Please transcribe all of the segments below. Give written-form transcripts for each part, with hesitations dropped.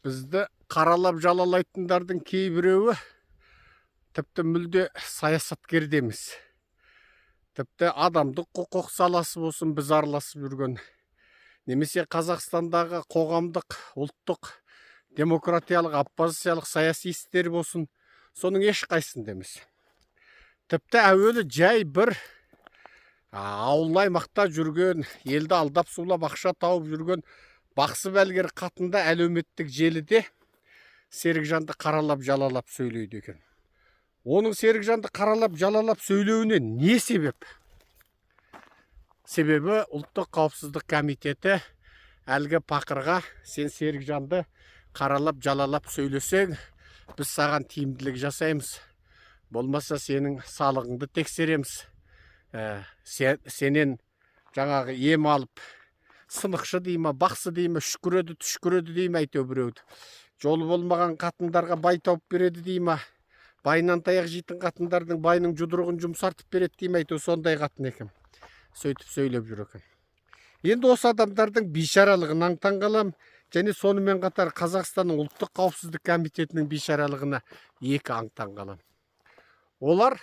Бізді қаралап жалалайтындардың кейбіреуі тіпті мүлде саясаткер де емес. Тіпті адамдық құқық саласы болсын біз араласып жүрген, немесе Қазақстандағы қоғамдық, ұлттық, демократиялық, оппозициялық саяси істер болсын, соның ешқайсында емес. Тіпті әуелі жай бір ауыл аймақта жүрген, елді алдап сулап ақша тауып жүрген бақсы бәлгер қатында әлеуметтік желіде Серікжанды қаралап жалалап сөйлейді екен. Оның Серікжанды қаралап жалалап сөйлеуіне не себеп? Себебі ұлттық қауіпсіздік комитеті әлгі пақырға сен Серікжанды қаралап жалалап сөйлесең, біз саған тиімділік жасаймыз. Болмаса сенің салығыңды тексереміз. Сенен жаңағы ем алып, сынықшы дейме, бақсы дейме, үшкіреді, түшкіреді дейме, әйтеу біреуді. Жолы болмаған қатындарға бай тауып береді дейме, байынан таяқ жейтін қатындардың байының жұдырығын жұмсартып береді дейме, әйтеу сондай қатын екен. Сөйтіп сөйлеп жүр екен. Енді осы адамдардың бейшаралығынан таң қалам, және сонымен қатар Қазақстанның ұлттық қауіпсіздік комитетінің бейшаралығына екі аңтан қалам. Олар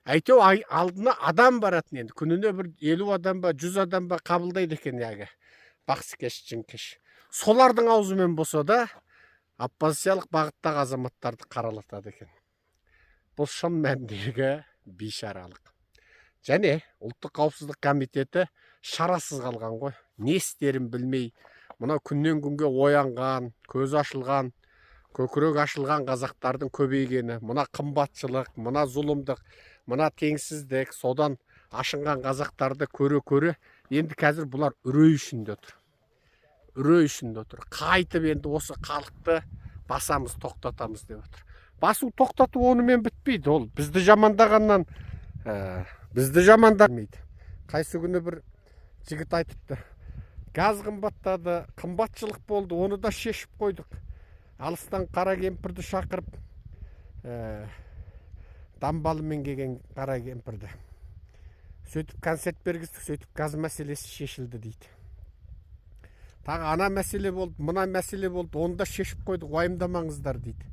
әйтеу алдына адам баратын, енді күніне бір 50 адам ба, 100 адам ба қабылдайды екен яғы. Бақсы кеш, жын кеш. Солардың аузымен болса да оппозициялық бағыттағы азаматтарды қаралатады екен. Бұл шын мәніндегі бейшаралық. Және ұлттық қауіпсіздік комитеті шарасыз қалған ғой. Не істерін білмей, мына күннен күнге оянған, көз ашылған, көкірек ашылған қазақтардың көбейгені, мына қымбатшылық, мына зұлымдық, мына теңсіздік, содан ашынған қазақтарды көре-көре, енді қазір бұлар үрей ішінде отыр. Үрей ішінде отыр. Қайтып енді осы халықты басамыз, тоқтатамыз деп отыр. Басу тоқтату онымен бітпейді. Ол бізді жамандағаннан бізді жамандамайды. Қайсы күні бір жігіт айтыпты. Газ қымбаттады, қымбатшылық болды, оны да шешіп қойдық. Алыстан қара кемпірді шақырып, дамбалымен келген қара кемпірді. Сөйтіп концерт бергіздік, сөйтіп газ мәселесі шешілді дейді. Тағы ана мәселе болды, мына мәселе болды, оны да шешіп қойдық, уайымдамаңыздар дейді.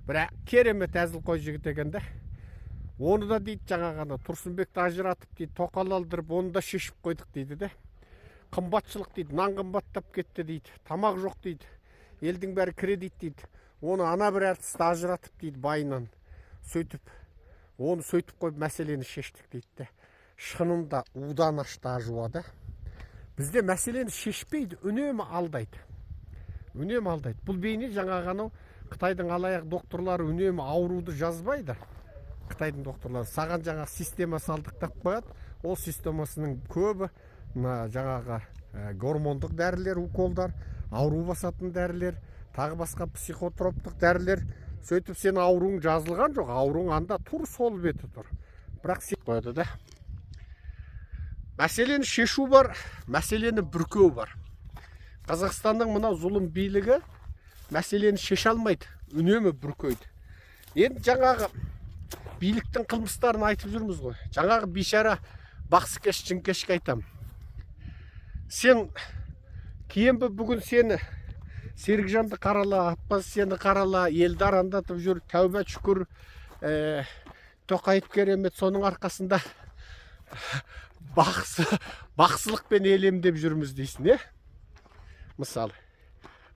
Бірақ керемет әзіл қой жігіт екен де. Оны да дейді жаңағаны Тұрсынбекті ажыратып дейді, тоқал алдырып, оны да шешіп қойдық дейді де. Қымбатшылық дейді, нан қымбаттап кетті дейді, тамақ жоқ дейді. Елдің бәрі кредит дейді. Оны ана бір әртісті ажыратып дейді байынан. Сөйтіп, оны сөйтіп қойып мәселені шештік дейді. Шынында удан ашты ажуады. Бізде мәселені шешпейді, үнемі алдайды. Үнемі алдайды. Бұл бейне жаңағаны Қытайдың алаяқ докторлары үнемі ауруды жазбайды. Қытайдың докторлары саған жаңағы система салдықтап қояды. Ол системасының көбі жаңағы гормондық дәрілер, уколдар, ауру басатын дәрілер, тағы басқа психотроптық дәрілер. Сөйтіп сен ауруың жазылған жоқ, ауруың анда тұр, сол беті тұр. Бірақ сен қойды да. Мәселені шешу бар, мәселені бүркеу бар. Қазақстанның мына зұлым билігі мәселені шеше алмайды, үнемі бүркейді. Енді жаңағы биліктің қылмыстарын айтып жүрміз ғой. Жаңағы бейшара бақсы кеш, жын кешке айтам. Сен кейін бүгін сені Серікжанды қарала, оппозицияны қарала, елді арандатып жүр, тәуба шүкір, Тоқаев керемет, соның арқасында бақсылықпен елемдеп жүрміз дейсің, Мысалы,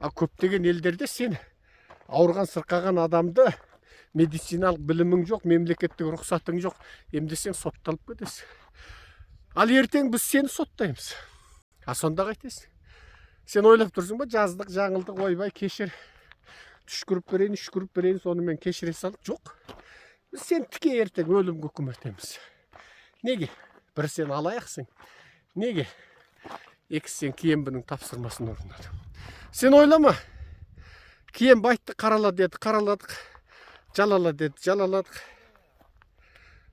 көптеген елдерде сен ауырған сырқаған адамды медициналық білімің жоқ, мемлекеттік рұқсатың жоқ, емдесең сотталып кетесің. Ал ертең біз сені соттаймыз. Сонда қайтесің? Сен ойлап тұрсың ба, жаздық, жаңылдық, ойбай, кешір. Түшкіріп берейін, үшкіріп берейін, сонымен кешіре салып. Жоқ. Біз сен тіке ертең өлімге үкім етеміз. Неге? Бір сен алаяқсың. Неге? Екісі сен Киембінің тапсырмасын орындадың. Сен ойлама. Киембі айтты, қарала деді, қараладық. Жалала деді, жалаладық.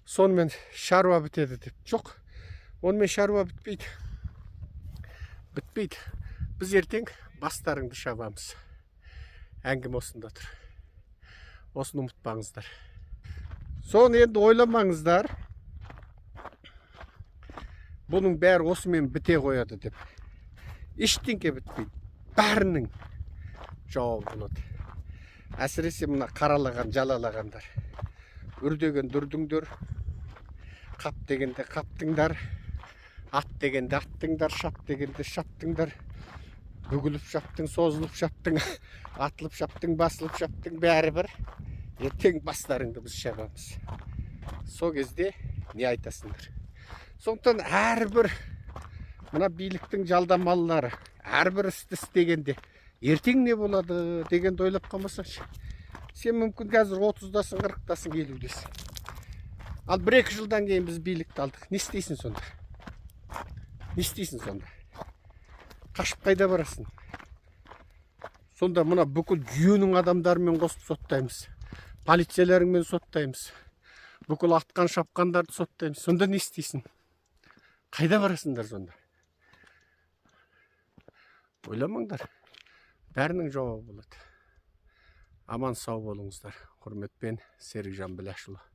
Сонымен шаруа бітеді деп. Жоқ. Онымен шаруа бітпейді. Бітпейді. Біз ертең бастарыңды шабамыз. Әңгіме осында тұр. Осыны ұмытпаңыздар. Соны енді ойламаңыздар. Бұның бәрі осымен біте қояды деп. Ештеңке бітпейді. Бәрінің жауабы болады. Әсіресе мына қаралаған, жалалағандар. Үрдеген дүрдіңдер, қап дегенде қаптыңдар, ат дегенде аттыңдар, шап дегенде шаптыңдар. Бүгіліп шаптың, созылып шаптың, атылып шаптың, басылып шаптың, бәрі бір. Ертең бастарыңды біз шабамыз. Сол кезде не айтасыңдар? Сондықтан әрбір мына биліктің жалдамалылары, әрбір істі істегенде ертең не болады дегенді ойлап қалмасаңшы. Сен мүмкін қазір 30-дасың, 40-дасың, 50-десің. Ал 1-2 жылдан кейін біз билікті алдық. Не істейсің сонда? Не істейсің сонда? Қашып қайда барасың? Сонда мына бүкіл жүйенің адамдарымен қосып соттаймыз. Полицияларыңмен соттаймыз. Бүкіл атқан шапқандарды соттаймыз. Сонда не істейсің? Қайда барасыңдар сонда? Ойламаңдар. Бәрінің жауабы болады. Аман сау болыңыздар. Құрметпен Серікжан Біләшұлы.